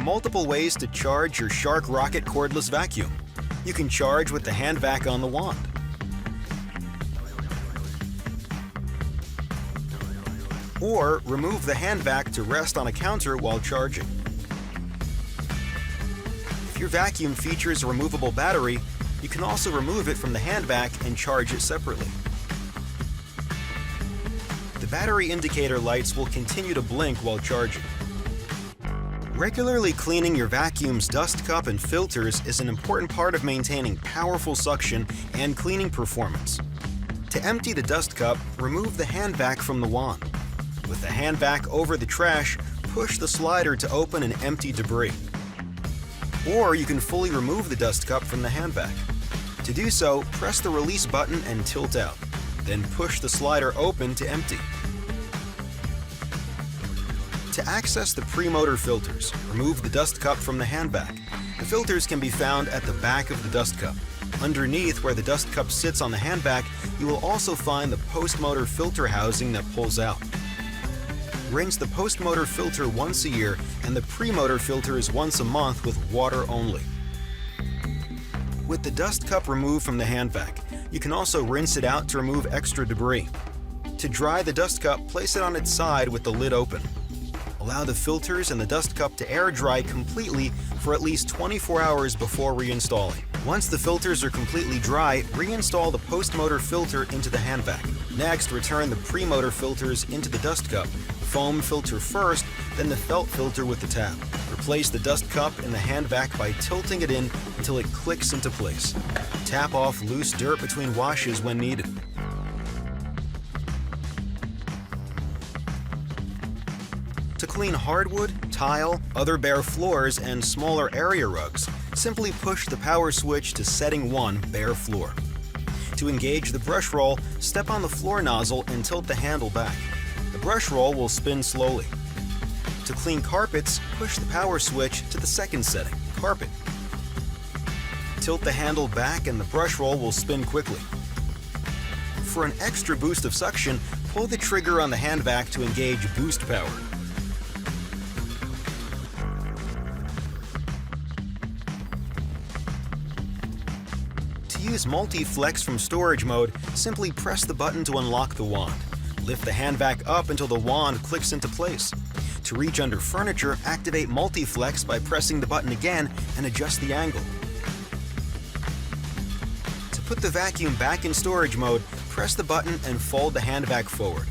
multiple ways to charge your Shark Rocket cordless vacuum. You can charge with the hand vac on the wand. Or remove the hand vac to rest on a counter while charging. If your vacuum features a removable battery, you can also remove it from the hand vac and charge it separately. The battery indicator lights will continue to blink while charging. Regularly cleaning your vacuum's dust cup and filters is an important part of maintaining powerful suction and cleaning performance. To empty the dust cup, remove the hand vac from the wand. With the hand vac over the trash, push the slider to open and empty debris. Or you can fully remove the dust cup from the hand vac. To do so, press the release button and tilt out. Then push the slider open to empty. To access the pre-motor filters, remove the dust cup from the hand vac. The filters can be found at the back of the dust cup. Underneath where the dust cup sits on the hand vac, you will also find the post-motor filter housing that pulls out. Rinse the post-motor filter once a year and the pre-motor filters once a month with water only. With the dust cup removed from the hand vac, you can also rinse it out to remove extra debris. To dry the dust cup, place it on its side with the lid open. Allow the filters and the dust cup to air dry completely for at least 24 hours before reinstalling. Once the filters are completely dry, reinstall the post-motor filter into the hand vac. Next, return the pre-motor filters into the dust cup. Foam filter first, then the felt filter with the tab. Replace the dust cup in the hand vac by tilting it in until it clicks into place. Tap off loose dirt between washes when needed. To clean hardwood, tile, other bare floors, and smaller area rugs, simply push the power switch to setting 1, bare floor. To engage the brush roll, step on the floor nozzle and tilt the handle back. The brush roll will spin slowly. To clean carpets, push the power switch to the second setting, carpet. Tilt the handle back and the brush roll will spin quickly. For an extra boost of suction, pull the trigger on the hand vac to engage boost power. To use multi-flex from storage mode, simply press the button to unlock the wand. Lift the hand vac up until the wand clicks into place. To reach under furniture, activate multi-flex by pressing the button again and adjust the angle. To put the vacuum back in storage mode, press the button and fold the hand vac forward.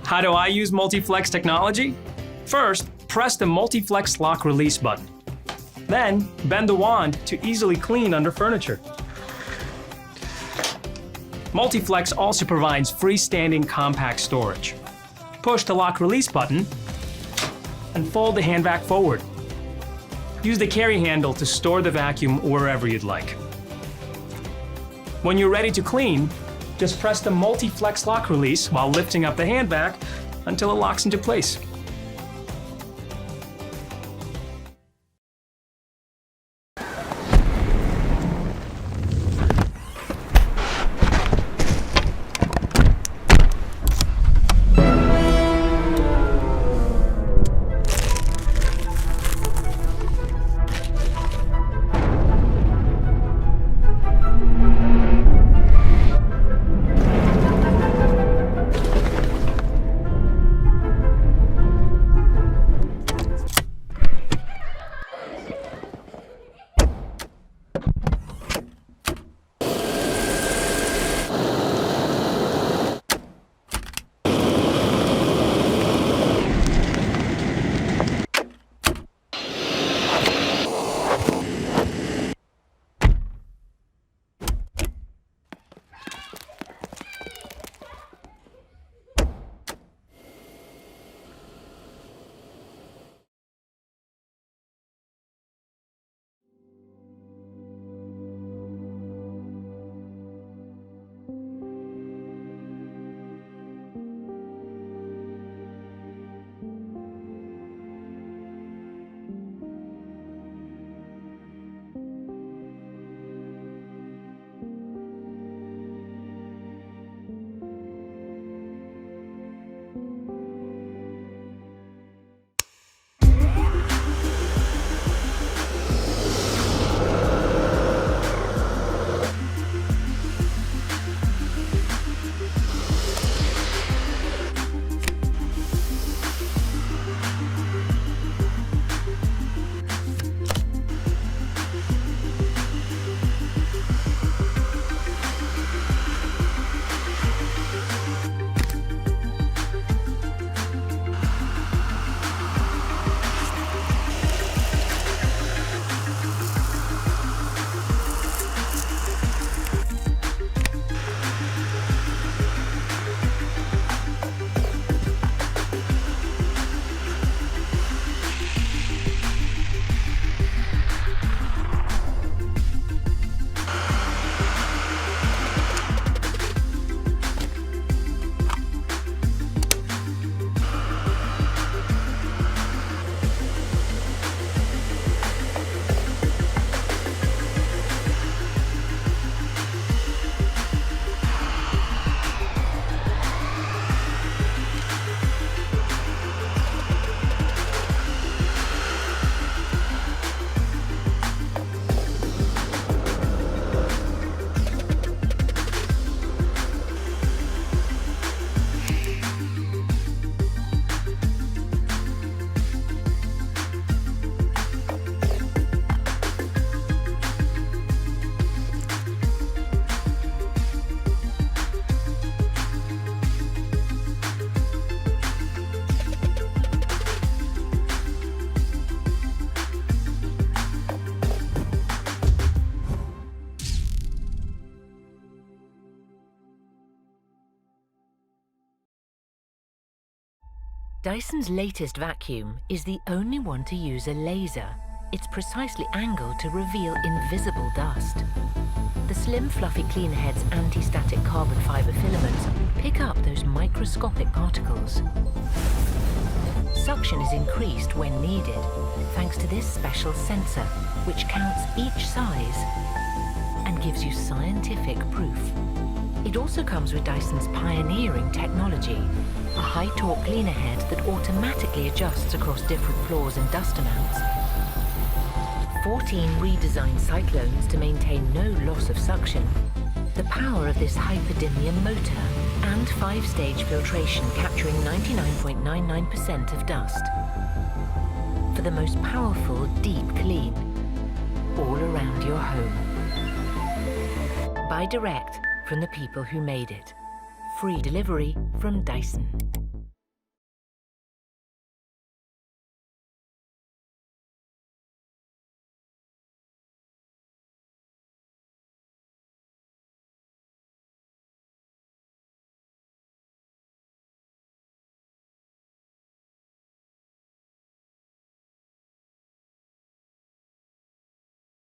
How do I use multi-flex technology? First, press the multi-flex lock release button. Then, bend the wand to easily clean under furniture. Multi-flex also provides freestanding compact storage. Push the lock release button and fold the hand vac forward. Use the carry handle to store the vacuum wherever you'd like. When you're ready to clean, just press the multi-flex lock release while lifting up the hand vac until it locks into place. Dyson's latest vacuum is the only one to use a laser. It's precisely angled to reveal invisible dust. The slim, fluffy cleaner head's anti-static carbon fiber filaments pick up those microscopic particles. Suction is increased when needed, thanks to this special sensor, which counts each size and gives you scientific proof. It also comes with Dyson's pioneering technology, a high-torque cleaner head that automatically adjusts across different floors and dust amounts. 14 redesigned cyclones to maintain no loss of suction, the power of this hyperdymium motor, and 5-stage filtration capturing 99.99% of dust. For the most powerful, deep clean, all around your home. Buy direct from the people who made it. Free delivery from Dyson.